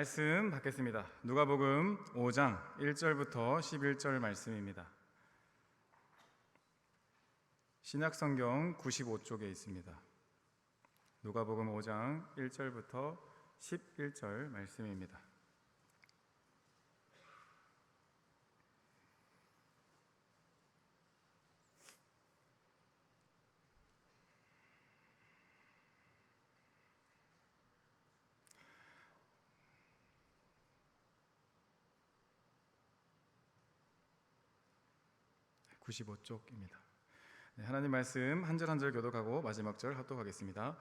말씀 받겠습니다. 누가복음 5장 1절부터 11절 말씀입니다. 신약성경 95쪽에 있습니다. 누가복음 5장 1절부터 11절 말씀입니다. (95쪽입니다) 하나님 말씀 한 절 한 절 교독하고 마지막 절 합독하겠습니다.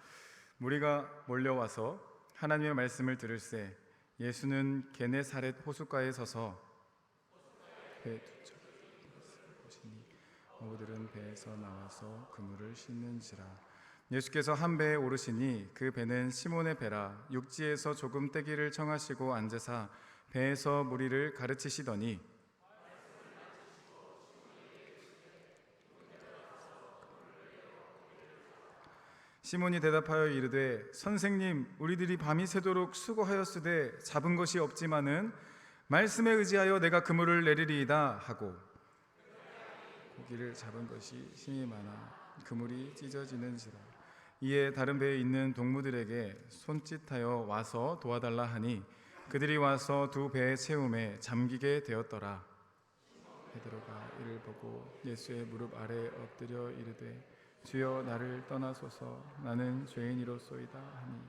무리가 몰려와서 하나님의 말씀을 들을새 예수는 게네사렛 호숫가에 서서 배 두 척을 보시니 모두들은 배에서 나와서 그물을 씻는지라. 예수께서 한 배에 오르시니 그 배는 시몬의 배라. 육지에서 조금 떼기를 청하시고 앉으사 배에서 무리를 가르치시더니 시몬이 대답하여 이르되 선생님, 우리들이 밤이 새도록 수고하였으되 잡은 것이 없지만은 말씀에 의지하여 내가 그물을 내리리이다 하고 고기를 잡은 것이 심히 많아 그물이 찢어지는지라. 이에 다른 배에 있는 동무들에게 손짓하여 와서 도와달라 하니 그들이 와서 두 배의 채움에 잠기게 되었더라. 베드로가 이를 보고 예수의 무릎 아래 엎드려 이르되 주여 나를 떠나소서 나는 죄인이로소이다 하니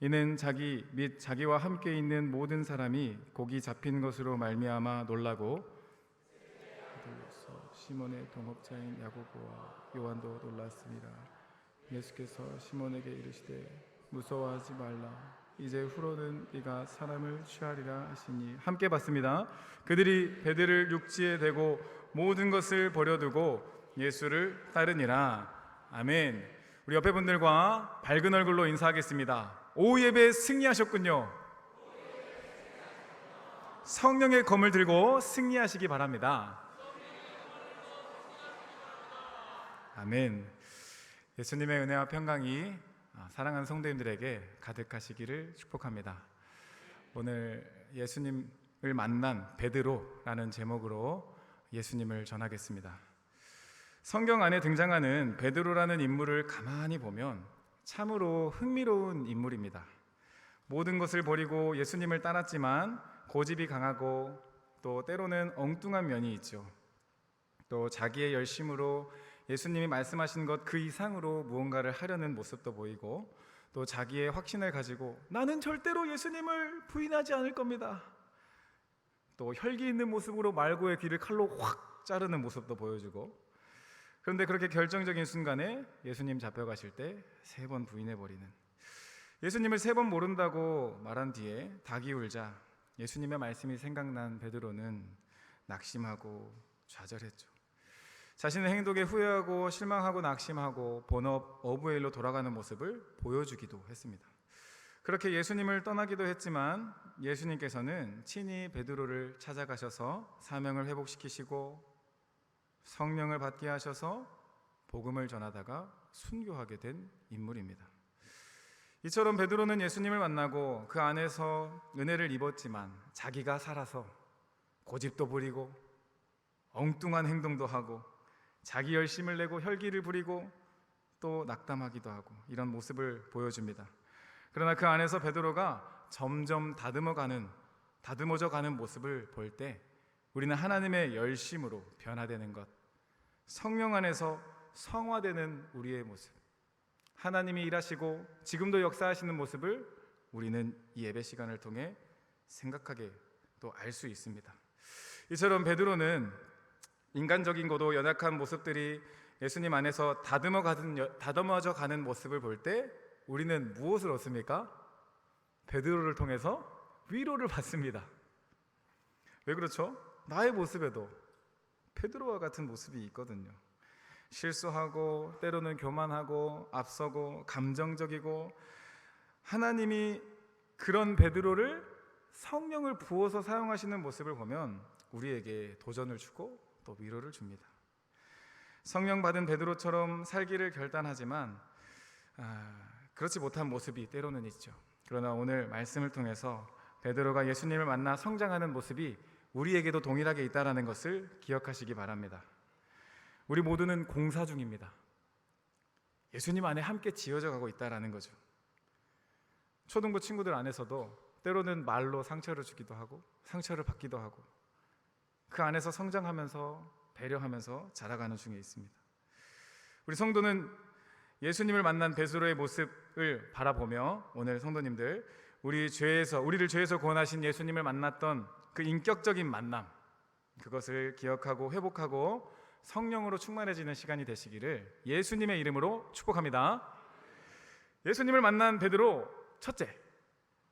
이는 자기 및 자기와 함께 있는 모든 사람이 고기 잡힌 것으로 말미암아 놀라고 그들로서 시몬의 동업자인 야고보와 요한도 놀랐습니다. 예수께서 시몬에게 이르시되 무서워하지 말라 이제 후로는 네가 사람을 취하리라 하시니 함께 봤습니다. 그들이 배들을 육지에 대고 모든 것을 버려두고 예수를 따르니라. 아멘. 우리 옆에 분들과 밝은 얼굴로 인사하겠습니다. 오후 예배에 승리하셨군요. 성령의 검을 들고 승리하시기 바랍니다. 아멘. 예수님의 은혜와 평강이 사랑하는 성도님들에게 가득하시기를 축복합니다. 오늘 예수님을 만난 베드로라는 제목으로 예수님을 전하겠습니다. 성경 안에 등장하는 베드로라는 인물을 가만히 보면 참으로 흥미로운 인물입니다. 모든 것을 버리고 예수님을 따랐지만 고집이 강하고 또 때로는 엉뚱한 면이 있죠. 또 자기의 열심으로 예수님이 말씀하신 것 그 이상으로 무언가를 하려는 모습도 보이고 또 자기의 확신을 가지고 나는 절대로 예수님을 부인하지 않을 겁니다. 또 혈기 있는 모습으로 말고의 귀를 칼로 확 자르는 모습도 보여주고 그런데 그렇게 결정적인 순간에 예수님 잡혀가실 때 3번 부인해버리는 예수님을 3번 모른다고 말한 뒤에 닭이 울자 예수님의 말씀이 생각난 베드로는 낙심하고 좌절했죠. 자신의 행동에 후회하고 실망하고 낙심하고 본업 어부의 일로 돌아가는 모습을 보여주기도 했습니다. 그렇게 예수님을 떠나기도 했지만 예수님께서는 친히 베드로를 찾아가셔서 사명을 회복시키시고 성령을 받게 하셔서 복음을 전하다가 순교하게 된 인물입니다. 이처럼 베드로는 예수님을 만나고 그 안에서 은혜를 입었지만 자기가 살아서 고집도 부리고 엉뚱한 행동도 하고 자기 열심을 내고 혈기를 부리고 또 낙담하기도 하고 이런 모습을 보여줍니다. 그러나 그 안에서 베드로가 점점 다듬어져 가는 모습을 볼 때 우리는 하나님의 열심으로 변화되는 것, 성령 안에서 성화되는 우리의 모습, 하나님이 일하시고 지금도 역사하시는 모습을 우리는 이 예배 시간을 통해 생각하게 또 알 수 있습니다. 이처럼 베드로는 인간적인 거도 연약한 모습들이 예수님 안에서 다듬어져 가는 모습을 볼 때 우리는 무엇을 얻습니까? 베드로를 통해서 위로를 받습니다. 왜 그렇죠? 나의 모습에도 베드로와 같은 모습이 있거든요. 실수하고 때로는 교만하고 앞서고 감정적이고 하나님이 그런 베드로를 성령을 부어서 사용하시는 모습을 보면 우리에게 도전을 주고 또 위로를 줍니다. 성령 받은 베드로처럼 살기를 결단하지만 그렇지 못한 모습이 때로는 있죠. 그러나 오늘 말씀을 통해서 베드로가 예수님을 만나 성장하는 모습이 우리에게도 동일하게 있다는 것을 기억하시기 바랍니다. 우리 모두는 공사 중입니다. 예수님 안에 함께 지어져 가고 있다는 거죠. 초등부 친구들 안에서도 때로는 말로 상처를 주기도 하고 상처를 받기도 하고 그 안에서 성장하면서 배려하면서 자라가는 중에 있습니다. 우리 성도는 예수님을 만난 베드로의 모습을 바라보며 오늘 성도님들 우리를 죄에서 구원하신 예수님을 만났던 그 인격적인 만남, 그것을 기억하고 회복하고 성령으로 충만해지는 시간이 되시기를 예수님의 이름으로 축복합니다. 예수님을 만난 베드로, 첫째,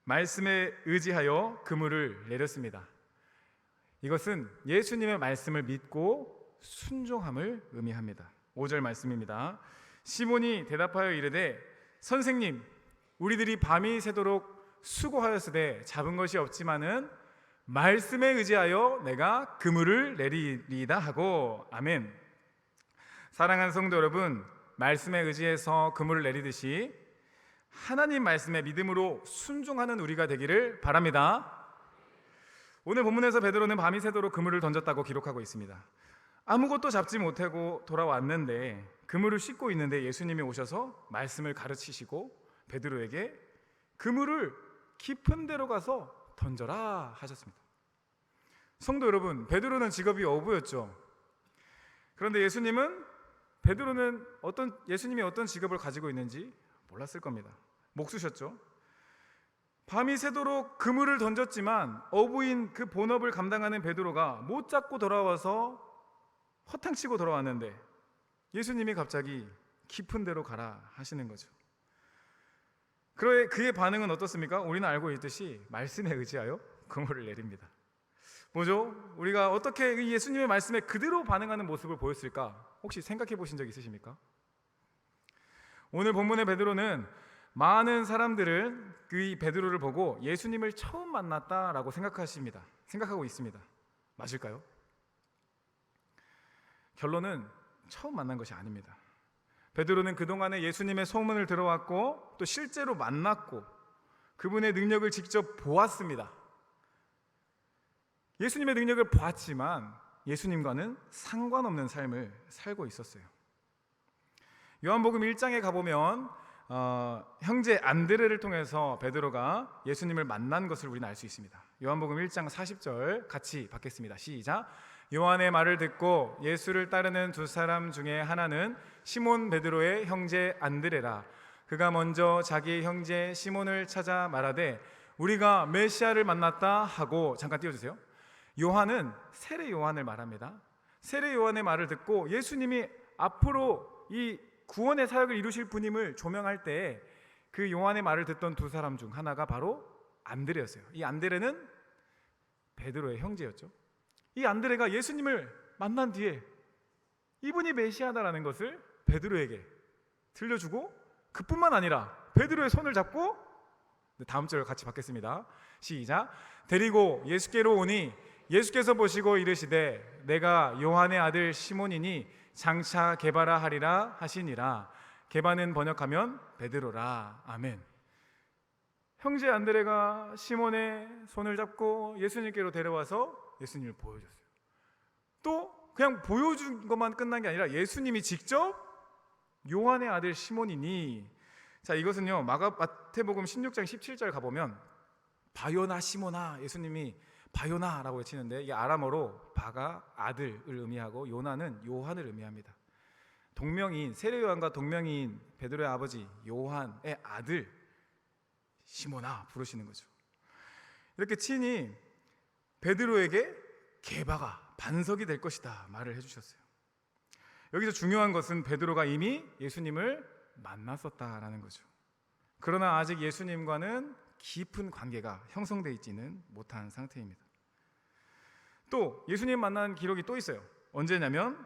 말씀에 의지하여 그물을 내렸습니다. 이것은 예수님의 말씀을 믿고 순종함을 의미합니다. 5절 말씀입니다. 시몬이 대답하여 이르되 선생님, 우리들이 밤이 새도록 수고하였으되 잡은 것이 없지만은 말씀에 의지하여 내가 그물을 내리리이다 하고. 아멘. 사랑하는 성도 여러분, 말씀에 의지해서 그물을 내리듯이 하나님 말씀에 믿음으로 순종하는 우리가 되기를 바랍니다. 오늘 본문에서 베드로는 밤이 새도록 그물을 던졌다고 기록하고 있습니다. 아무것도 잡지 못하고 돌아왔는데 그물을 씻고 있는데 예수님이 오셔서 말씀을 가르치시고 베드로에게 그물을 깊은 데로 가서 던져라 하셨습니다. 성도 여러분, 베드로는 직업이 어부였죠. 그런데 예수님이 어떤 직업을 가지고 있는지 몰랐을 겁니다. 목수셨죠. 밤이 새도록 그물을 던졌지만 어부인 그 본업을 감당하는 베드로가 못 잡고 돌아와서 허탕치고 돌아왔는데 예수님이 갑자기 깊은 데로 가라 하시는 거죠. 그의 반응은 어떻습니까? 우리는 알고 있듯이 말씀에 의지하여 그물을 내립니다. 뭐죠? 우리가 어떻게 예수님의 말씀에 그대로 반응하는 모습을 보였을까? 혹시 생각해 보신 적 있으십니까? 오늘 본문의 베드로는 많은 사람들은 그 베드로를 보고 예수님을 처음 만났다라고 생각하고 있습니다. 맞을까요? 결론은 처음 만난 것이 아닙니다. 베드로는 그동안에 예수님의 소문을 들어왔고 또 실제로 만났고 그분의 능력을 직접 보았습니다. 예수님의 능력을 보았지만 예수님과는 상관없는 삶을 살고 있었어요. 요한복음 1장에 가보면 형제 안드레를 통해서 베드로가 예수님을 만난 것을 우리는 알 수 있습니다. 요한복음 1장 40절 같이 받겠습니다. 시작. 요한의 말을 듣고 예수를 따르는 두 사람 중에 하나는 시몬 베드로의 형제 안드레라. 그가 먼저 자기 형제 시몬을 찾아 말하되 우리가 메시아를 만났다 하고. 잠깐 띄워주세요. 요한은 세례 요한을 말합니다. 세례 요한의 말을 듣고 예수님이 앞으로 이 구원의 사역을 이루실 분임을 조명할 때 그 요한의 말을 듣던 두 사람 중 하나가 바로 안드레였어요. 이 안드레는 베드로의 형제였죠. 이 안드레가 예수님을 만난 뒤에 이분이 메시아다라는 것을 베드로에게 들려주고 그뿐만 아니라 베드로의 손을 잡고, 다음 절 같이 받겠습니다. 시작. 데리고 예수께로 오니 예수께서 보시고 이르시되 내가 요한의 아들 시몬이니 장차 게바라 하리라 하시니라. 게바는 번역하면 베드로라. 아멘. 형제 안드레가 시몬의 손을 잡고 예수님께로 데려와서 예수님을 보여줬어요. 또 그냥 보여준 것만 끝난 게 아니라 예수님이 직접 요한의 아들 시몬이니. 자, 이것은요 마태복음 16장 17절 가보면 바요나 시모나, 예수님이 바요나라고 외치는데 이게 아람어로 바가 아들을 의미하고 요나는 요한을 의미합니다. 동명이인 세례 요한과 동명이인 베드로의 아버지 요한의 아들 시모나 부르시는 거죠. 이렇게 친히 베드로에게 게바가 반석이 될 것이다 말을 해주셨어요. 여기서 중요한 것은 베드로가 이미 예수님을 만났었다라는 거죠. 그러나 아직 예수님과는 깊은 관계가 형성되어 있지는 못한 상태입니다. 또 예수님 만난 기록이 또 있어요. 언제냐면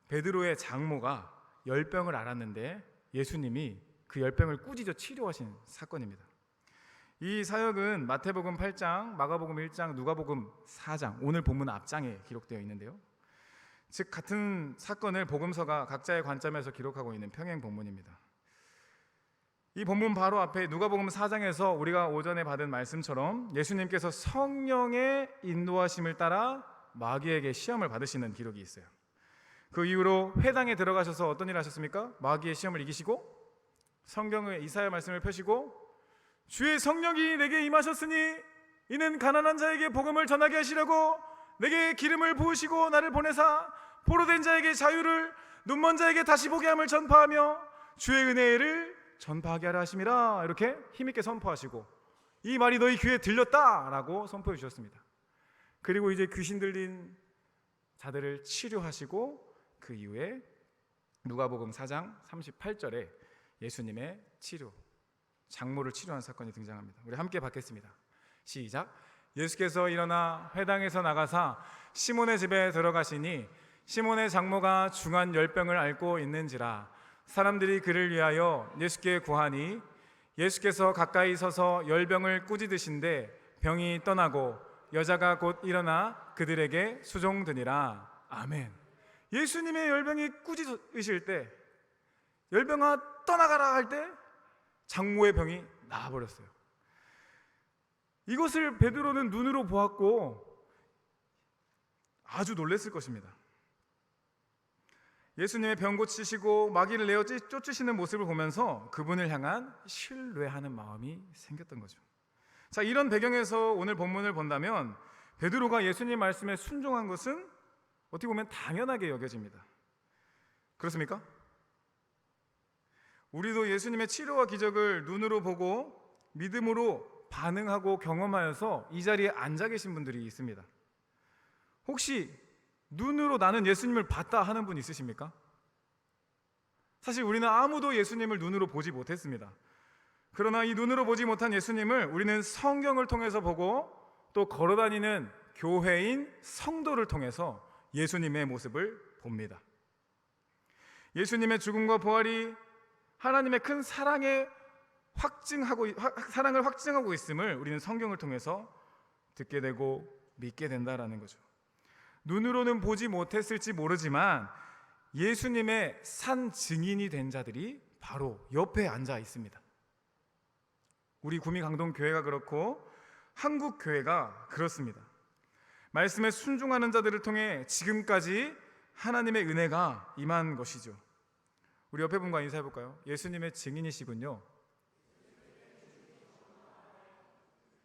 베드로의 장모가 열병을 앓았는데 예수님이 그 열병을 꾸짖어 치료하신 사건입니다. 이 사역은 마태복음 8장, 마가복음 1장, 누가복음 4장, 오늘 본문 앞장에 기록되어 있는데요. 즉 같은 사건을 복음서가 각자의 관점에서 기록하고 있는 평행 본문입니다. 이 본문 바로 앞에 누가복음 4장에서 우리가 오전에 받은 말씀처럼 예수님께서 성령의 인도하심을 따라 마귀에게 시험을 받으시는 기록이 있어요. 그 이후로 회당에 들어가셔서 어떤 일을 하셨습니까? 마귀의 시험을 이기시고 성경의 이사야 말씀을 펴시고 주의 성령이 내게 임하셨으니 이는 가난한 자에게 복음을 전하게 하시려고 내게 기름을 부으시고 나를 보내사 포로된 자에게 자유를 눈먼 자에게 다시 보게 함을 전파하며 주의 은혜를 전파하게 하라 하심이라. 이렇게 힘있게 선포하시고 이 말이 너희 귀에 들렸다라고 선포해 주셨습니다. 그리고 이제 귀신 들린 자들을 치료하시고 그 이후에 누가복음 4장 38절에 예수님의 치료, 장모를 치료한 사건이 등장합니다. 우리 함께 받겠습니다. 시작. 예수께서 일어나 회당에서 나가사 시몬의 집에 들어가시니 시몬의 장모가 중한 열병을 앓고 있는지라. 사람들이 그를 위하여 예수께 구하니 예수께서 가까이 서서 열병을 꾸짖으신데 병이 떠나고 여자가 곧 일어나 그들에게 수종드니라. 아멘. 예수님의 열병이 꾸짖으실 때, 열병아 떠나가라 할 때 장모의 병이 나아버렸어요. 이것을 베드로는 눈으로 보았고 아주 놀랐을 것입니다. 예수님의 병 고치시고 마귀를 내어 쫓으시는 모습을 보면서 그분을 향한 신뢰하는 마음이 생겼던 거죠. 자, 이런 배경에서 오늘 본문을 본다면 베드로가 예수님 말씀에 순종한 것은 어떻게 보면 당연하게 여겨집니다. 그렇습니까? 우리도 예수님의 치료와 기적을 눈으로 보고 믿음으로 반응하고 경험하여서 이 자리에 앉아 계신 분들이 있습니다. 혹시 눈으로 나는 예수님을 봤다 하는 분 있으십니까? 사실 우리는 아무도 예수님을 눈으로 보지 못했습니다. 그러나 이 눈으로 보지 못한 예수님을 우리는 성경을 통해서 보고 또 걸어다니는 교회인 성도를 통해서 예수님의 모습을 봅니다. 예수님의 죽음과 부활이 하나님의 큰 사랑을 확증하고 있음을 우리는 성경을 통해서 듣게 되고 믿게 된다라는 거죠. 눈으로는 보지 못했을지 모르지만 예수님의 산 증인이 된 자들이 바로 옆에 앉아 있습니다. 우리 구미강동교회가 그렇고 한국교회가 그렇습니다. 말씀에 순종하는 자들을 통해 지금까지 하나님의 은혜가 임한 것이죠. 우리 옆에 분과 인사해 볼까요? 예수님의 증인이시군요.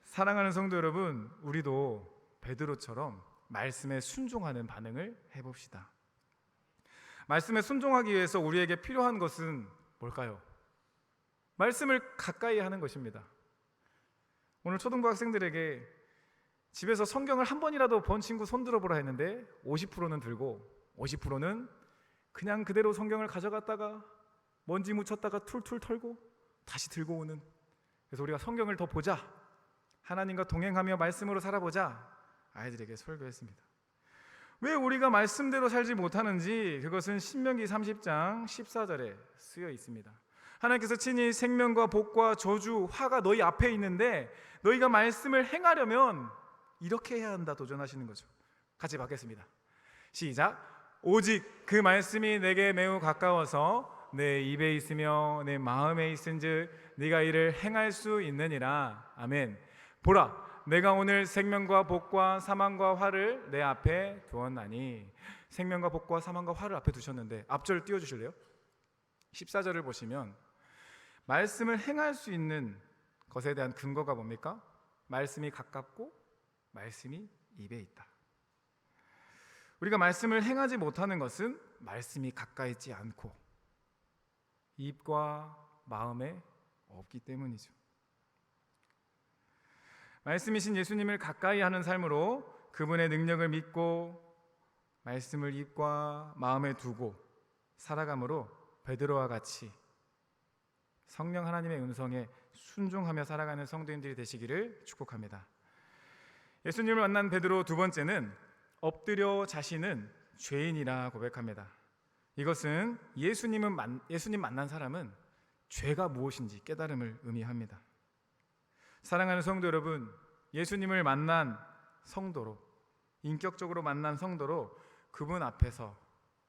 사랑하는 성도 여러분, 우리도 베드로처럼 말씀에 순종하는 반응을 해봅시다. 말씀에 순종하기 위해서 우리에게 필요한 것은 뭘까요? 말씀을 가까이 하는 것입니다. 오늘 초등부 학생들에게 집에서 성경을 한 번이라도 본 친구 손 들어보라 했는데 50%는 들고 50%는 그냥 그대로 성경을 가져갔다가 먼지 묻혔다가 툴툴 털고 다시 들고 오는. 그래서 우리가 성경을 더 보자, 하나님과 동행하며 말씀으로 살아보자 아이들에게 설교했습니다. 왜 우리가 말씀대로 살지 못하는지 그것은 신명기 30장 14절에 쓰여 있습니다. 하나님께서 친히 생명과 복과 저주, 화가 너희 앞에 있는데 너희가 말씀을 행하려면 이렇게 해야 한다 도전하시는 거죠. 같이 받겠습니다. 시작. 오직 그 말씀이 내게 매우 가까워서 내 입에 있으며 내 마음에 있은즉 네가 이를 행할 수 있느니라. 아멘. 보라, 내가 오늘 생명과 복과 사망과 화를 내 앞에 두었나니. 생명과 복과 사망과 화를 앞에 두셨는데 앞절 띄워주실래요? 14절을 보시면 말씀을 행할 수 있는 것에 대한 근거가 뭡니까? 말씀이 가깝고 말씀이 입에 있다. 우리가 말씀을 행하지 못하는 것은 말씀이 가까이 있지 않고 입과 마음에 없기 때문이죠. 말씀이신 예수님을 가까이 하는 삶으로 그분의 능력을 믿고 말씀을 입과 마음에 두고 살아감으로 베드로와 같이 성령 하나님의 음성에 순종하며 살아가는 성도님들이 되시기를 축복합니다. 예수님을 만난 베드로 두 번째는 엎드려 자신은 죄인이라 고백합니다. 이것은 예수님 만난 사람은 죄가 무엇인지 깨달음을 의미합니다. 사랑하는 성도 여러분, 예수님을 만난 성도로, 인격적으로 만난 성도로 그분 앞에서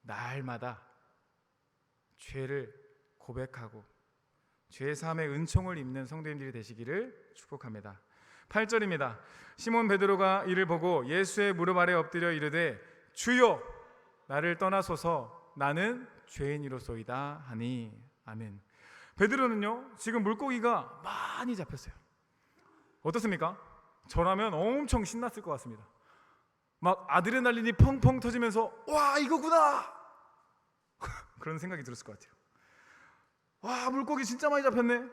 날마다 죄를 고백하고 죄 사함의 은총을 입는 성도님들이 되시기를 축복합니다. 8절입니다. 시몬 베드로가 이를 보고 예수의 무릎 아래 엎드려 이르되 주여 나를 떠나소서 나는 죄인이로소이다 하니. 아멘. 베드로는요 지금 물고기가 많이 잡혔어요. 어떻습니까? 저라면 엄청 신났을 것 같습니다. 막 아드레날린이 펑펑 터지면서 와 이거구나 그런 생각이 들었을 것 같아요. 와 물고기 진짜 많이 잡혔네.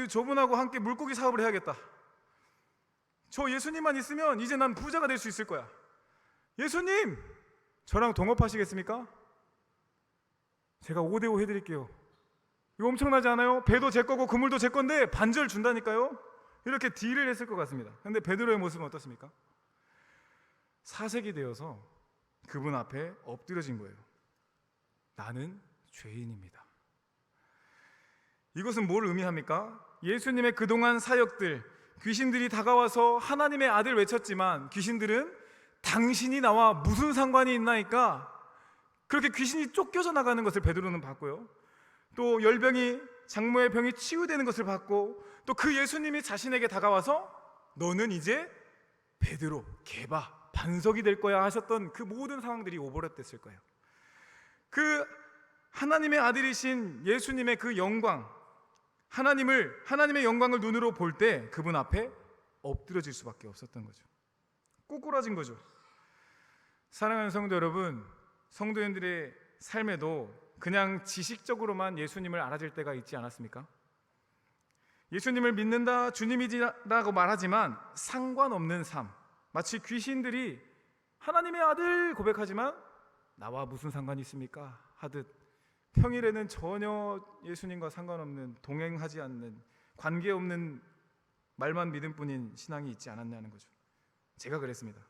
저분하고 함께 물고기 사업을 해야겠다. 저 예수님만 있으면 이제 난 부자가 될 수 있을 거야. 예수님 저랑 동업하시겠습니까? 제가 5대5 해드릴게요. 이거 엄청나지 않아요? 배도 제 거고 그물도 제 건데 반절 준다니까요. 이렇게 딜을 했을 것 같습니다. 그런데 베드로의 모습은 어떻습니까? 사색이 되어서 그분 앞에 엎드려진 거예요. 나는 죄인입니다. 이것은 뭘 의미합니까? 예수님의 그동안 사역들, 귀신들이 다가와서 하나님의 아들 외쳤지만 귀신들은 당신이 나와 무슨 상관이 있나이까 그렇게 귀신이 쫓겨져 나가는 것을 베드로는 봤고요. 또 열병이 장모의 병이 치유되는 것을 봤고 또 그 예수님이 자신에게 다가와서 너는 이제 베드로, 게바, 반석이 될 거야 하셨던 그 모든 상황들이 오버랩됐을 거예요. 그 하나님의 아들이신 예수님의 그 영광, 하나님의 영광을 눈으로 볼 때 그분 앞에 엎드려질 수밖에 없었던 거죠. 꼬꾸라진 거죠. 사랑하는 성도 여러분, 성도님들의 삶에도 그냥 지식적으로만 예수님을 알아질 때가 있지 않았습니까? 예수님을 믿는다, 주님이라고 말하지만 상관없는 삶, 마치 귀신들이 하나님의 아들 고백하지만 나와 무슨 상관이 있습니까? 하듯 평일에는 전혀 예수님과 상관없는, 동행하지 않는, 관계없는 말만 믿음 뿐인 신앙이 있지 않았냐는 거죠. 제가 그랬습니다.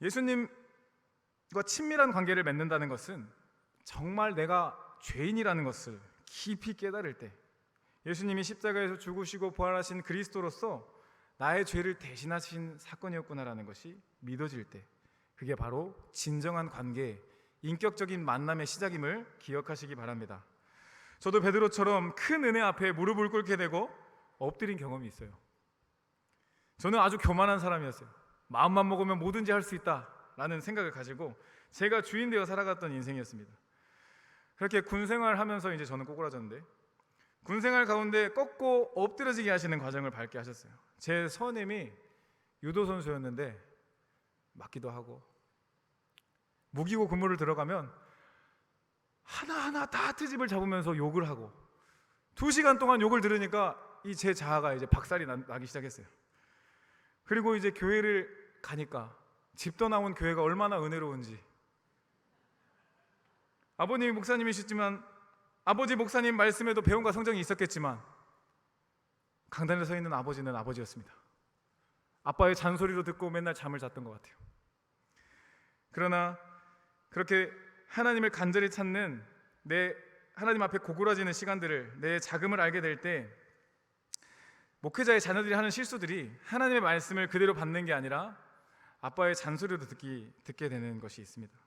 예수님과 친밀한 관계를 맺는다는 것은 정말 내가 죄인이라는 것을 깊이 깨달을 때, 예수님이 십자가에서 죽으시고 부활하신 그리스도로서 나의 죄를 대신하신 사건이었구나라는 것이 믿어질 때, 그게 바로 진정한 관계, 인격적인 만남의 시작임을 기억하시기 바랍니다. 저도 베드로처럼 큰 은혜 앞에 무릎을 꿇게 되고 엎드린 경험이 있어요. 저는 아주 교만한 사람이었어요. 마음만 먹으면 뭐든지 할 수 있다라는 생각을 가지고 제가 주인 되어 살아갔던 인생이었습니다. 그렇게 군 생활하면서 이제 저는 꼬꾸라졌는데, 군 생활 가운데 꺾고 엎드려지게 하시는 과정을 밟게 하셨어요. 제 선임이 유도 선수였는데 맞기도 하고, 무기고 근무를 들어가면 하나하나 다 트집을 잡으면서 욕을 하고 2시간 동안 욕을 들으니까 이 제 자아가 이제 박살이 나기 시작했어요. 그리고 이제 교회를 가니까 집 떠나온 교회가 얼마나 은혜로운지, 아버님이 목사님이셨지만 아버지 목사님 말씀에도 배움과 성정이 있었겠지만 강단에 서 있는 아버지는 아버지였습니다. 아빠의 잔소리로 듣고 맨날 잠을 잤던 것 같아요. 그러나 그렇게 하나님을 간절히 찾는, 내 하나님 앞에 고꾸라지는 시간들을, 내 자금을 알게 될 때 목회자의 자녀들이 하는 실수들이 하나님의 말씀을 그대로 받는 게 아니라 아빠의 잔소리도 듣게 되는 것이 있습니다.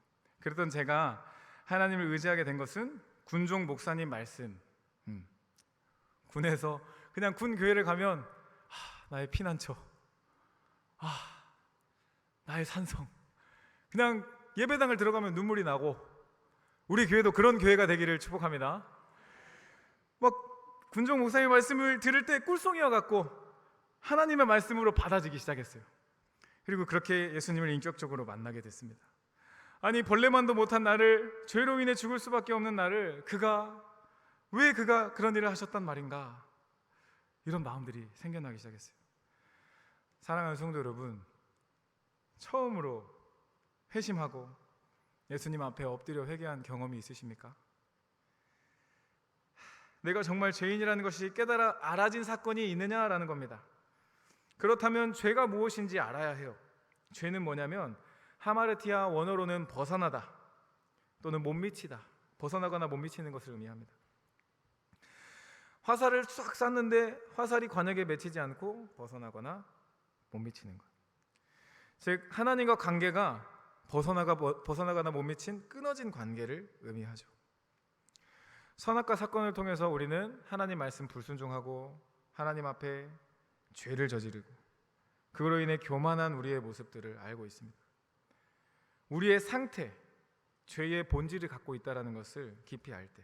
그랬던 제가 하나님을 의지하게 된 것은 군종 목사님 말씀. 군에서 그냥 군 교회를 가면 나의 피난처, 나의 산성, 그냥 예배당을 들어가면 눈물이 나고, 우리 교회도 그런 교회가 되기를 축복합니다. 막 군종 목사님 말씀을 들을 때 꿀송이와 같고 하나님의 말씀으로 받아지기 시작했어요. 그리고 그렇게 예수님을 인격적으로 만나게 됐습니다. 아니 벌레만도 못한 나를, 죄로 인해 죽을 수밖에 없는 나를 왜 그가 그런 일을 하셨단 말인가, 이런 마음들이 생겨나기 시작했어요. 사랑하는 성도 여러분, 처음으로 회심하고 예수님 앞에 엎드려 회개한 경험이 있으십니까? 내가 정말 죄인이라는 것이 알아진 사건이 있느냐라는 겁니다. 그렇다면 죄가 무엇인지 알아야 해요. 죄는 뭐냐면 하마르티아 원어로는 벗어나다 또는 못 미치다, 벗어나거나 못 미치는 것을 의미합니다. 화살을 싹 쐈는데 화살이 관역에 맺히지 않고 벗어나거나 못 미치는 것. 즉 하나님과 관계가 벗어나거나 못 미친 끊어진 관계를 의미하죠. 선악과 사건을 통해서 우리는 하나님 말씀 불순종하고 하나님 앞에 죄를 저지르고 그로 인해 교만한 우리의 모습들을 알고 있습니다. 우리의 상태, 죄의 본질을 갖고 있다는 것을 깊이 알 때,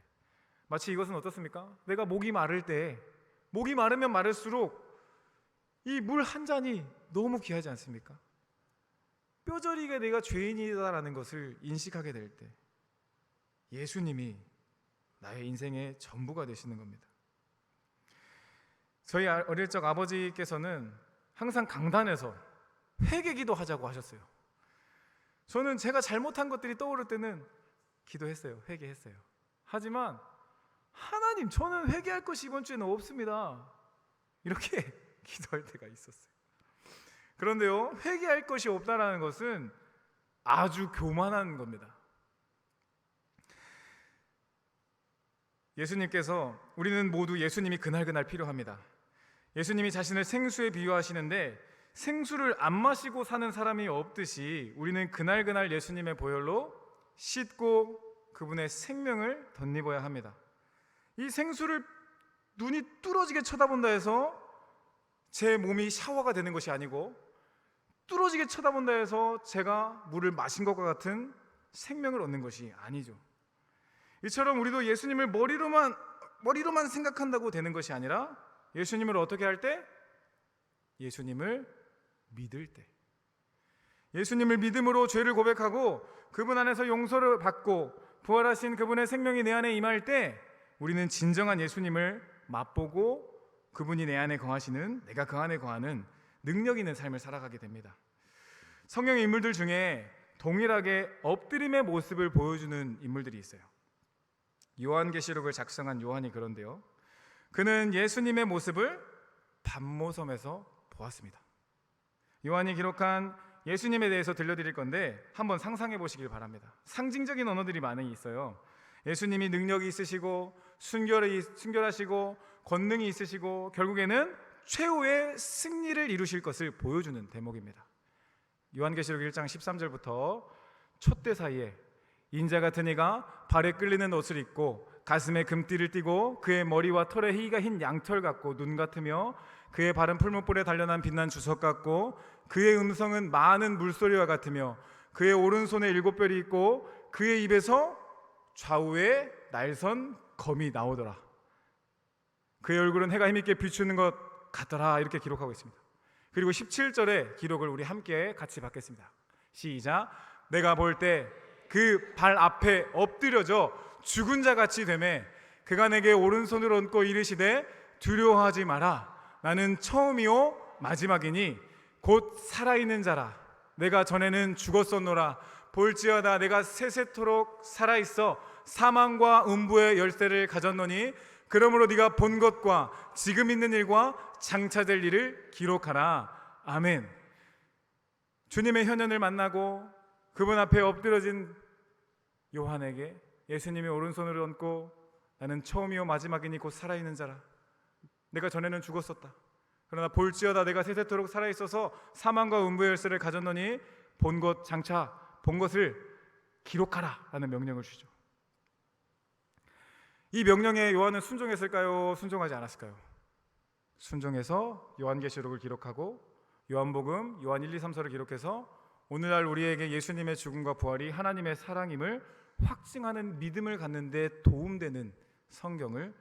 마치 이것은 어떻습니까? 내가 목이 마를 때, 목이 마르면 마를수록 이 물 한 잔이 너무 귀하지 않습니까? 뼈저리게 내가 죄인이다라는 것을 인식하게 될 때 예수님이 나의 인생의 전부가 되시는 겁니다. 저희 어릴 적 아버지께서는 항상 강단에서 회개기도 하자고 하셨어요. 저는 제가 잘못한 것들이 떠오를 때는 기도했어요. 회개했어요. 하지만 하나님, 저는 회개할 것이 이번 주에는 없습니다, 이렇게 기도할 때가 있었어요. 그런데요, 회개할 것이 없다라는 것은 아주 교만한 겁니다. 예수님께서, 우리는 모두 예수님이 그날그날 필요합니다. 예수님이 자신을 생수에 비유하시는데 생수를 안 마시고 사는 사람이 없듯이 우리는 그날그날 예수님의 보혈로 씻고 그분의 생명을 덧입어야 합니다. 이 생수를 눈이 뚫어지게 쳐다본다 해서 제 몸이 샤워가 되는 것이 아니고, 뚫어지게 쳐다본다 해서 제가 물을 마신 것과 같은 생명을 얻는 것이 아니죠. 이처럼 우리도 예수님을 머리로만 생각한다고 되는 것이 아니라 예수님을 어떻게 할 때? 예수님을 믿을 때, 예수님을 믿음으로 죄를 고백하고 그분 안에서 용서를 받고 부활하신 그분의 생명이 내 안에 임할 때 우리는 진정한 예수님을 맛보고 그분이 내 안에 거하시는, 내가 그 안에 거하는 능력 있는 삶을 살아가게 됩니다. 성경의 인물들 중에 동일하게 엎드림의 모습을 보여주는 인물들이 있어요. 요한계시록을 작성한 요한이 그런데요, 그는 예수님의 모습을 반모섬에서 보았습니다. 요한이 기록한 예수님에 대해서 들려드릴 건데 한번 상상해 보시길 바랍니다. 상징적인 언어들이 많이 있어요. 예수님이 능력이 있으시고 순결하시고 권능이 있으시고 결국에는 최후의 승리를 이루실 것을 보여주는 대목입니다. 요한계시록 1장 13절부터 촛대 사이에 인자 같은 이가 발에 끌리는 옷을 입고 가슴에 금띠를 띠고 그의 머리와 털에 희가 흰 양털 같고 눈 같으며 그의 발은 풀무불에 단련한 빛난 주석 같고 그의 음성은 많은 물소리와 같으며 그의 오른손에 7별이 있고 그의 입에서 좌우에 날선 검이 나오더라. 그의 얼굴은 해가 힘있게 비추는 것 같더라, 이렇게 기록하고 있습니다. 그리고 17절의 기록을 우리 함께 같이 받겠습니다. 시작. 내가 볼 때 그 발 앞에 엎드려져 죽은 자 같이 되매 그가 내게 오른손을 얹고 이르시되 두려워하지 마라. 나는 처음이요 마지막이니 곧 살아있는 자라. 내가 전에는 죽었었노라. 볼지어다 내가 세세토록 살아있어 사망과 음부의 열쇠를 가졌노니 그러므로 네가 본 것과 지금 있는 일과 장차될 일을 기록하라. 아멘. 주님의 현현을 만나고 그분 앞에 엎드려진 요한에게 예수님이 오른손을 얹고 나는 처음이요 마지막이니 곧 살아있는 자라. 내가 전에는 죽었었다. 그러나 볼지어다 내가 세세토록 살아있어서 사망과 음부의 열쇠를 가졌노니 본 것 장차 본 것을 기록하라 라는 명령을 주죠. 이 명령에 요한은 순종했을까요? 순종하지 않았을까요? 순종해서 요한계시록을 기록하고 요한복음, 요한 1, 2, 3서를 기록해서 오늘날 우리에게 예수님의 죽음과 부활이 하나님의 사랑임을 확증하는 믿음을 갖는 데 도움되는 성경을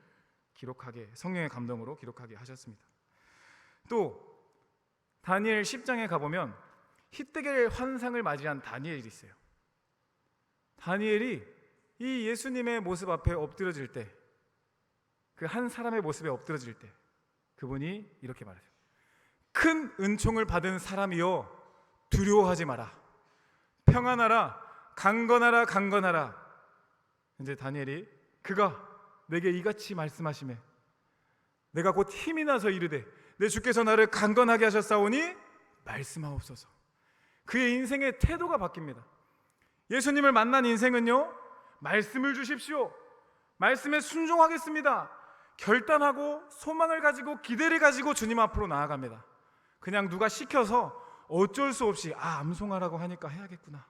기록하게, 성령의 감동으로 기록하게 하셨습니다. 또 다니엘 10장에 가보면 히데겔 환상을 맞이한 다니엘이 있어요. 다니엘이 이 예수님의 모습 앞에 엎드려질 때, 그 한 사람의 모습에 엎드려질 때 그분이 이렇게 말하죠. 큰 은총을 받은 사람이여 두려워하지 마라. 평안하라. 강건하라. 강건하라. 이제 다니엘이 그가 내게 이같이 말씀하시매 내가 곧 힘이 나서 이르되 내 주께서 나를 강건하게 하셨사오니 말씀하옵소서. 그의 인생의 태도가 바뀝니다. 예수님을 만난 인생은요, 말씀을 주십시오. 말씀에 순종하겠습니다. 결단하고 소망을 가지고 기대를 가지고 주님 앞으로 나아갑니다. 그냥 누가 시켜서 어쩔 수 없이 암송하라고 하니까 해야겠구나,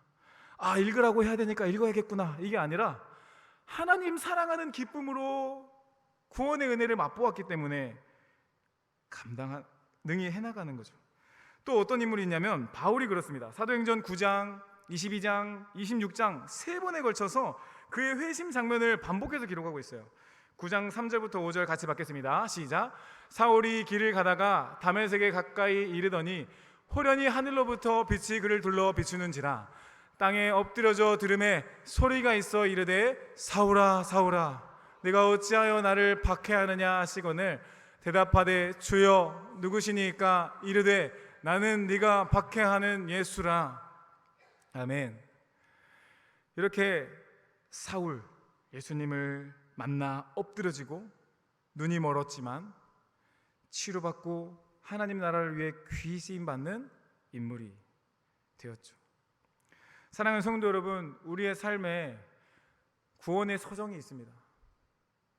읽으라고 해야 되니까 읽어야겠구나, 이게 아니라 하나님 사랑하는 기쁨으로 구원의 은혜를 맛보았기 때문에 능히 해나가는 거죠. 또 어떤 인물이 있냐면 바울이 그렇습니다. 사도행전 9장, 22장, 26장 세 번에 걸쳐서 그의 회심 장면을 반복해서 기록하고 있어요. 9장 3절부터 5절 같이 받겠습니다. 시작. 사울이 길을 가다가 다메섹에 가까이 이르더니 호련히 하늘로부터 빛이 그를 둘러 비추는지라 땅에 엎드려져 들음에 소리가 있어 이르되 사울아 사울아 네가 어찌하여 나를 박해하느냐 하시거늘 대답하되 주여 누구시니까 이르되 나는 네가 박해하는 예수라. 아멘. 이렇게 사울 예수님을 만나 엎드려지고 눈이 멀었지만 치료받고 하나님 나라를 위해 귀히 쓰임받는 인물이 되었죠. 사랑하는 성도 여러분, 우리의 삶에 구원의 서정이 있습니다.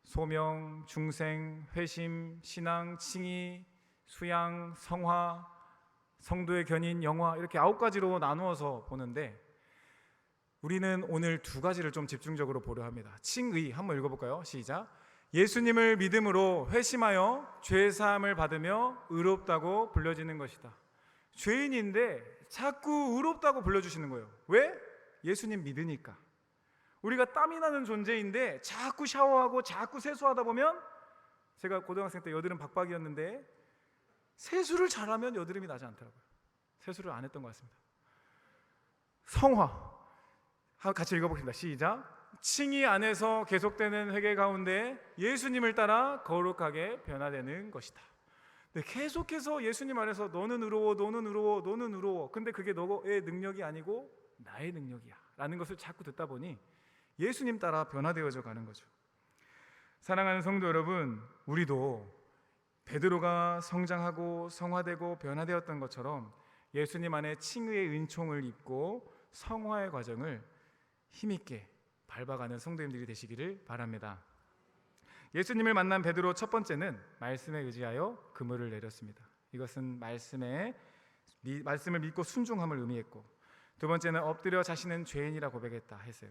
소명, 중생, 회심, 신앙, 칭의, 수양, 성화, 성도의 견인, 영화 이렇게 9가지로 나누어서 보는데 우리는 오늘 2가지를 좀 집중적으로 보려 합니다. 칭의 한번 읽어볼까요? 시작. 예수님을 믿음으로 회심하여 죄사함을 받으며 의롭다고 불려지는 것이다. 죄인인데 자꾸 의롭다고 불려주시는 거예요. 왜? 예수님 믿으니까. 우리가 땀이 나는 존재인데 자꾸 샤워하고 자꾸 세수하다 보면, 제가 고등학생 때 여드름 박박이었는데 세수를 잘하면 여드름이 나지 않더라고요. 세수를 안 했던 것 같습니다. 성화 같이 읽어보겠습니다. 시작. 칭의 안에서 계속되는 회개 가운데 예수님을 따라 거룩하게 변화되는 것이다. 네, 계속해서 예수님 안에서 너는 의로워, 너는 의로워, 너는 의로워. 근데 그게 너의 능력이 아니고 나의 능력이야 라는 것을 자꾸 듣다 보니 예수님 따라 변화되어져 가는 거죠. 사랑하는 성도 여러분, 우리도 베드로가 성장하고 성화되고 변화되었던 것처럼 예수님 안에 칭의의 은총을 입고 성화의 과정을 힘있게 밟아가는 성도님들이 되시기를 바랍니다. 예수님을 만난 베드로 첫 번째는 말씀에 의지하여 그물을 내렸습니다. 이것은 말씀을 믿고 순종함을 의미했고, 두 번째는 엎드려 자신은 죄인이라 고백했다 했어요.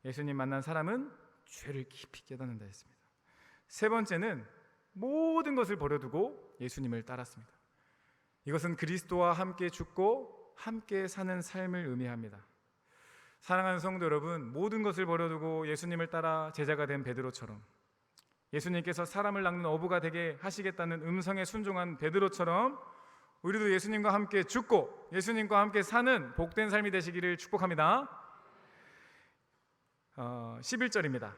예수님 만난 사람은 죄를 깊이 깨닫는다 했습니다. 세 번째는 모든 것을 버려두고 예수님을 따랐습니다. 이것은 그리스도와 함께 죽고 함께 사는 삶을 의미합니다. 사랑하는 성도 여러분, 모든 것을 버려두고 예수님을 따라 제자가 된 베드로처럼, 예수님께서 사람을 낚는 어부가 되게 하시겠다는 음성에 순종한 베드로처럼 우리도 예수님과 함께 죽고 예수님과 함께 사는 복된 삶이 되시기를 축복합니다. 11절입니다.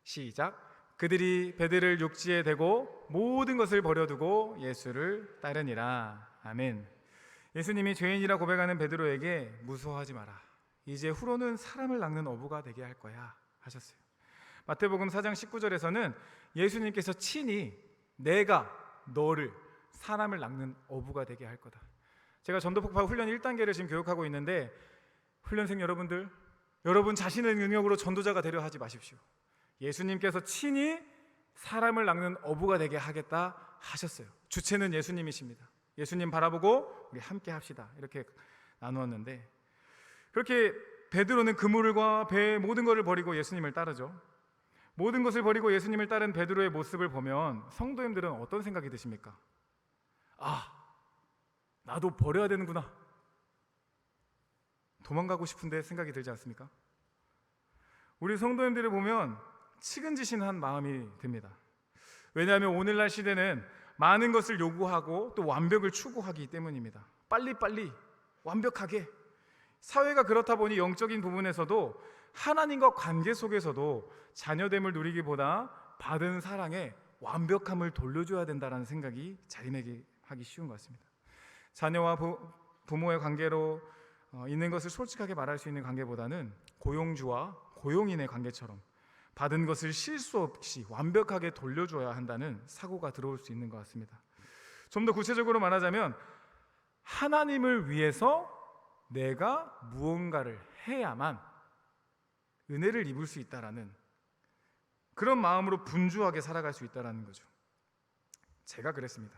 시작. 그들이 베드를 육지에 대고 모든 것을 버려두고 예수를 따르니라. 아멘. 예수님이 죄인이라 고백하는 베드로에게 무서워하지 마라, 이제 후로는 사람을 낚는 어부가 되게 할 거야 하셨어요. 마태복음 4장 19절에서는 예수님께서 친히 내가 너를 사람을 낚는 어부가 되게 할 거다. 제가 전도폭파 훈련 1단계를 지금 교육하고 있는데, 훈련생 여러분들, 여러분 자신의 능력으로 전도자가 되려 하지 마십시오. 예수님께서 친히 사람을 낚는 어부가 되게 하겠다 하셨어요. 주체는 예수님이십니다. 예수님 바라보고 우리 함께 합시다, 이렇게 나누었는데, 그렇게 베드로는 그물과 배 모든 것을 버리고 예수님을 따르죠. 모든 것을 버리고 예수님을 따른 베드로의 모습을 보면 성도님들은 어떤 생각이 드십니까? 아, 나도 버려야 되는구나, 도망가고 싶은데 생각이 들지 않습니까? 우리 성도님들을 보면 측은지신한 마음이 듭니다. 왜냐하면 오늘날 시대는 많은 것을 요구하고 또 완벽을 추구하기 때문입니다. 빨리빨리 완벽하게. 사회가 그렇다 보니 영적인 부분에서도 하나님과 관계 속에서도 자녀됨을 누리기보다 받은 사랑에 완벽함을 돌려줘야 된다는 생각이 자리매김하기 쉬운 것 같습니다. 자녀와 부모의 관계로 있는 것을 솔직하게 말할 수 있는 관계보다는 고용주와 고용인의 관계처럼 받은 것을 실수 없이 완벽하게 돌려줘야 한다는 사고가 들어올 수 있는 것 같습니다. 좀 더 구체적으로 말하자면 하나님을 위해서 내가 무언가를 해야만 은혜를 입을 수 있다라는 그런 마음으로 분주하게 살아갈 수 있다라는 거죠. 제가 그랬습니다.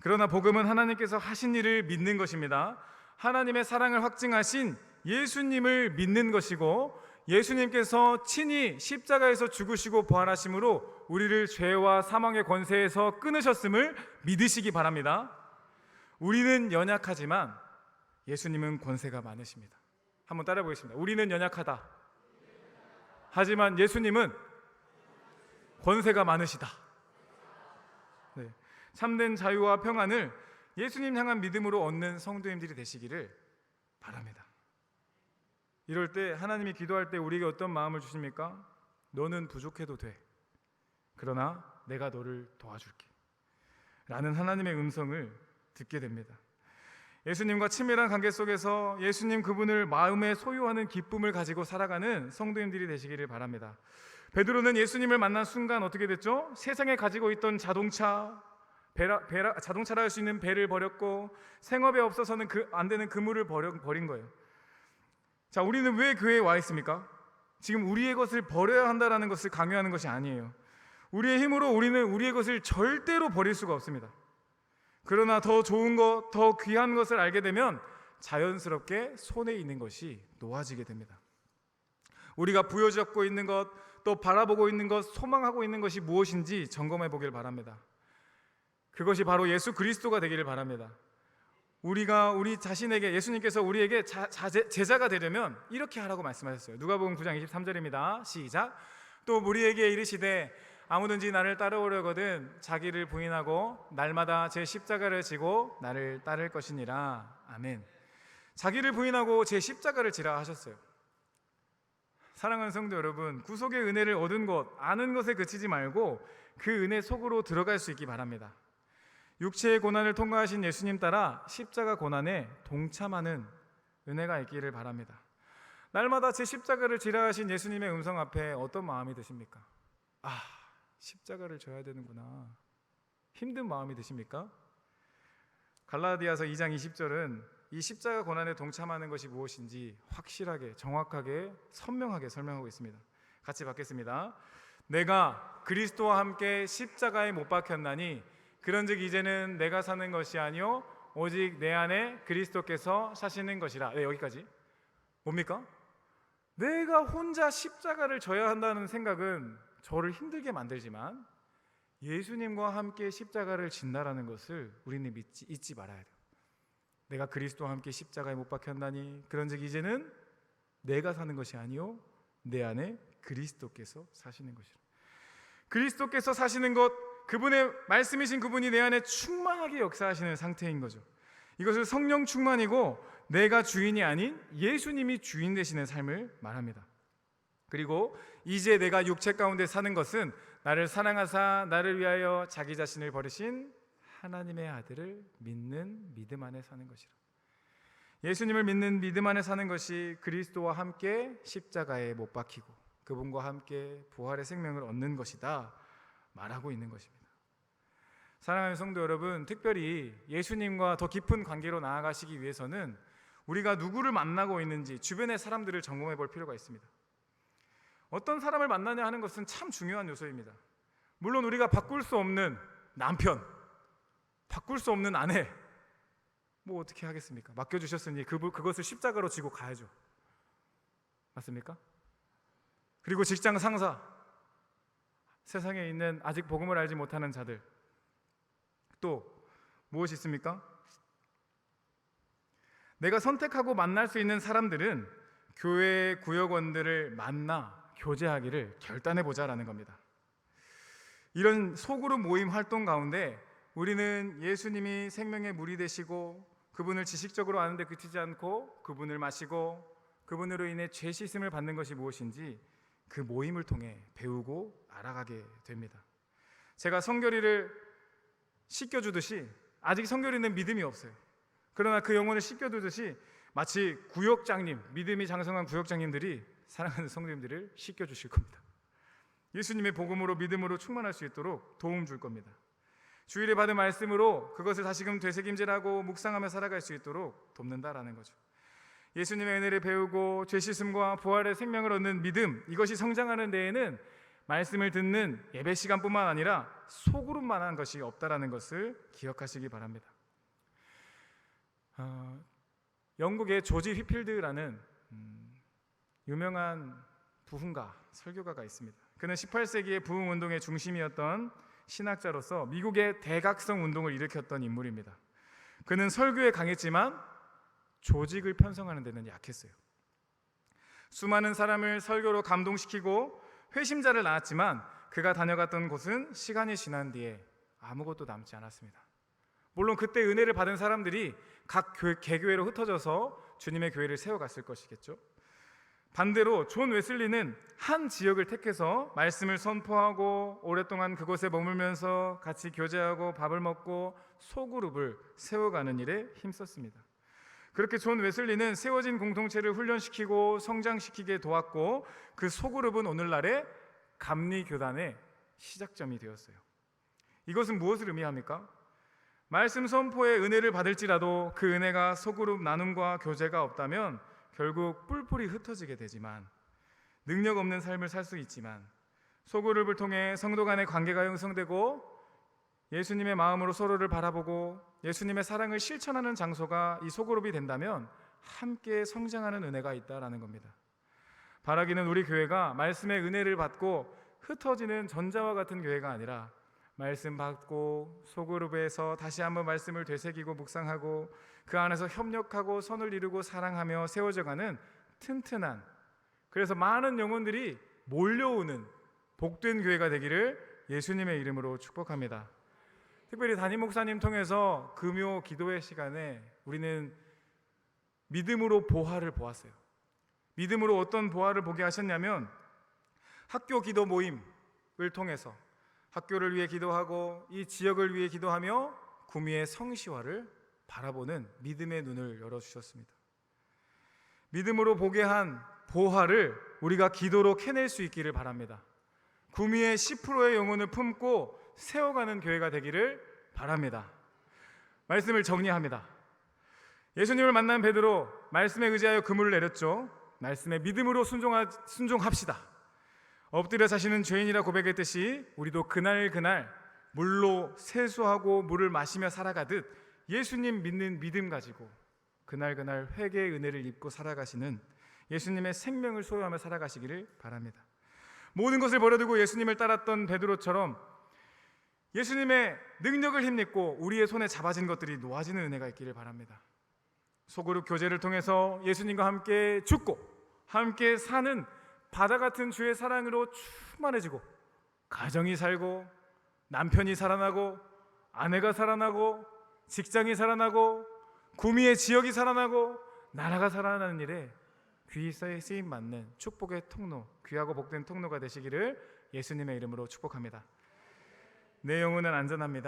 그러나 복음은 하나님께서 하신 일을 믿는 것입니다. 하나님의 사랑을 확증하신 예수님을 믿는 것이고 예수님께서 친히 십자가에서 죽으시고 부활하심으로 우리를 죄와 사망의 권세에서 끊으셨음을 믿으시기 바랍니다. 우리는 연약하지만 예수님은 권세가 많으십니다. 한번 따라 보겠습니다. 우리는 연약하다. 하지만 예수님은 권세가 많으시다. 네. 참된 자유와 평안을 예수님 향한 믿음으로 얻는 성도님들이 되시기를 바랍니다. 이럴 때 하나님이 기도할 때 우리에게 어떤 마음을 주십니까? 너는 부족해도 돼. 그러나 내가 너를 도와줄게. 라는 하나님의 음성을 듣게 됩니다. 예수님과 친밀한 관계 속에서 예수님 그분을 마음에 소유하는 기쁨을 가지고 살아가는 성도님들이 되시기를 바랍니다. 베드로는 예수님을 만난 순간 어떻게 됐죠? 세상에 가지고 있던 자동차라 할 수 있는 배를 버렸고 생업에 없어서는 안 되는 그물을 버린 거예요. 자, 우리는 왜 교회에 와 있습니까? 지금 우리의 것을 버려야 한다는 것을 강요하는 것이 아니에요. 우리의 힘으로 우리는 우리의 것을 절대로 버릴 수가 없습니다. 그러나 더 좋은 것, 더 귀한 것을 알게 되면 자연스럽게 손에 있는 것이 놓아지게 됩니다. 우리가 부여잡고 있는 것, 또 바라보고 있는 것, 소망하고 있는 것이 무엇인지 점검해 보길 바랍니다. 그것이 바로 예수 그리스도가 되기를 바랍니다. 우리가 우리 자신에게, 예수님께서 우리에게 제자가 되려면 이렇게 하라고 말씀하셨어요. 누가복음 9장 23절입니다. 시작. 또 우리에게 이르시되 아무든지 나를 따라오려거든 자기를 부인하고 날마다 제 십자가를 지고 나를 따를 것이니라. 아멘. 자기를 부인하고 제 십자가를 지라 하셨어요. 사랑하는 성도 여러분, 구속의 은혜를 얻은 것, 아는 것에 그치지 말고 그 은혜 속으로 들어갈 수 있기 바랍니다. 육체의 고난을 통과하신 예수님 따라 십자가 고난에 동참하는 은혜가 있기를 바랍니다. 날마다 제 십자가를 지라 하신 예수님의 음성 앞에 어떤 마음이 드십니까? 십자가를 져야 되는구나. 힘든 마음이 드십니까? 갈라디아서 2장 20절은 이 십자가 고난에 동참하는 것이 무엇인지 확실하게, 정확하게, 선명하게 설명하고 있습니다. 같이 받겠습니다. 내가 그리스도와 함께 십자가에 못 박혔나니 그런즉 이제는 내가 사는 것이 아니요 오직 내 안에 그리스도께서 사시는 것이라. 네, 여기까지. 뭡니까? 내가 혼자 십자가를 져야 한다는 생각은 저를 힘들게 만들지만 예수님과 함께 십자가를 진다라는 것을 우리는 잊지 말아야 돼요. 내가 그리스도와 함께 십자가에 못 박혔나니 그런즉 이제는 내가 사는 것이 아니요 내 안에 그리스도께서 사시는 것이라. 그리스도께서 사시는 것, 그분의 말씀이신 그분이 내 안에 충만하게 역사하시는 상태인 거죠. 이것을 성령 충만이고 내가 주인이 아닌 예수님이 주인 되시는 삶을 말합니다. 그리고 이제 내가 육체 가운데 사는 것은 나를 사랑하사 나를 위하여 자기 자신을 버리신 하나님의 아들을 믿는 믿음 안에 사는 것이라. 예수님을 믿는 믿음 안에 사는 것이 그리스도와 함께 십자가에 못 박히고 그분과 함께 부활의 생명을 얻는 것이다 말하고 있는 것입니다. 사랑하는 성도 여러분, 특별히 예수님과 더 깊은 관계로 나아가시기 위해서는 우리가 누구를 만나고 있는지 주변의 사람들을 점검해 볼 필요가 있습니다. 어떤 사람을 만나냐 하는 것은 참 중요한 요소입니다. 물론 우리가 바꿀 수 없는 남편, 바꿀 수 없는 아내, 뭐 어떻게 하겠습니까? 맡겨주셨으니 그것을 십자가로 지고 가야죠. 맞습니까? 그리고 직장 상사, 세상에 있는 아직 복음을 알지 못하는 자들, 또 무엇이 있습니까? 내가 선택하고 만날 수 있는 사람들은 교회 구역원들을 만나 교제하기를 결단해보자라는 겁니다. 이런 소그룹 모임 활동 가운데 우리는 예수님이 생명의 물이 되시고 그분을 지식적으로 아는데 그치지 않고 그분을 마시고 그분으로 인해 죄 씻음을 받는 것이 무엇인지 그 모임을 통해 배우고 알아가게 됩니다. 제가 성결이를 씻겨주듯이 아직 성결이는 믿음이 없어요. 그러나 그 영혼을 씻겨주듯이 마치 구역장님, 믿음이 장성한 구역장님들이 사랑하는 성도님들을 씻겨주실 겁니다. 예수님의 복음으로 믿음으로 충만할 수 있도록 도움 줄 겁니다. 주일에 받은 말씀으로 그것을 다시금 되새김질하고 묵상하며 살아갈 수 있도록 돕는다라는 거죠. 예수님의 은혜를 배우고 죄 씻음과 부활의 생명을 얻는 믿음, 이것이 성장하는 데에는 말씀을 듣는 예배 시간뿐만 아니라 소그룹만한 것이 없다라는 것을 기억하시기 바랍니다. 영국의 조지 휘필드라는 유명한 부흥가, 설교가가 있습니다. 그는 18세기의 부흥운동의 중심이었던 신학자로서 미국의 대각성 운동을 일으켰던 인물입니다. 그는 설교에 강했지만 조직을 편성하는 데는 약했어요. 수많은 사람을 설교로 감동시키고 회심자를 낳았지만 그가 다녀갔던 곳은 시간이 지난 뒤에 아무것도 남지 않았습니다. 물론 그때 은혜를 받은 사람들이 각 개교회로 흩어져서 주님의 교회를 세워갔을 것이겠죠. 반대로 존 웨슬리는 한 지역을 택해서 말씀을 선포하고 오랫동안 그곳에 머물면서 같이 교제하고 밥을 먹고 소그룹을 세워가는 일에 힘썼습니다. 그렇게 존 웨슬리는 세워진 공동체를 훈련시키고 성장시키게 도왔고 그 소그룹은 오늘날의 감리교단의 시작점이 되었어요. 이것은 무엇을 의미합니까? 말씀 선포의 은혜를 받을지라도 그 은혜가 소그룹 나눔과 교제가 없다면 결국 뿔뿔이 흩어지게 되지만, 능력 없는 삶을 살 수 있지만 소그룹을 통해 성도 간의 관계가 형성되고 예수님의 마음으로 서로를 바라보고 예수님의 사랑을 실천하는 장소가 이 소그룹이 된다면 함께 성장하는 은혜가 있다라는 겁니다. 바라기는 우리 교회가 말씀의 은혜를 받고 흩어지는 전자와 같은 교회가 아니라 말씀 받고 소그룹에서 다시 한번 말씀을 되새기고 묵상하고 그 안에서 협력하고 선을 이루고 사랑하며 세워져가는 튼튼한, 그래서 많은 영혼들이 몰려오는 복된 교회가 되기를 예수님의 이름으로 축복합니다. 특별히 담임 목사님 통해서 금요 기도회 시간에 우리는 믿음으로 보화를 보았어요. 믿음으로 어떤 보화를 보게 하셨냐면, 학교 기도 모임을 통해서 학교를 위해 기도하고 이 지역을 위해 기도하며 구미의 성시화를 바라보는 믿음의 눈을 열어주셨습니다. 믿음으로 보게 한 보화를 우리가 기도로 캐낼 수 있기를 바랍니다. 구미의 10%의 영혼을 품고 세워가는 교회가 되기를 바랍니다. 말씀을 정리합니다. 예수님을 만난 베드로 말씀에 의지하여 그물을 내렸죠. 말씀에 믿음으로 순종합시다. 엎드려 자신은 죄인이라 고백했듯이 우리도 그날 물로 세수하고 물을 마시며 살아가듯 예수님 믿는 믿음 가지고 그날 회개의 은혜를 입고 살아가시는 예수님의 생명을 소유하며 살아가시기를 바랍니다. 모든 것을 버려두고 예수님을 따랐던 베드로처럼 예수님의 능력을 힘입고 우리의 손에 잡아진 것들이 놓아지는 은혜가 있기를 바랍니다. 소그룹 교제를 통해서 예수님과 함께 죽고 함께 사는 바다 같은 주의 사랑으로 충만해지고 가정이 살고 남편이 살아나고 아내가 살아나고 직장이 살아나고 구미의 지역이 살아나고 나라가 살아나는 일에 귀히 쓰임 받는 축복의 통로, 귀하고 복된 통로가 되시기를 예수님의 이름으로 축복합니다. 내 영혼은 안전합니다.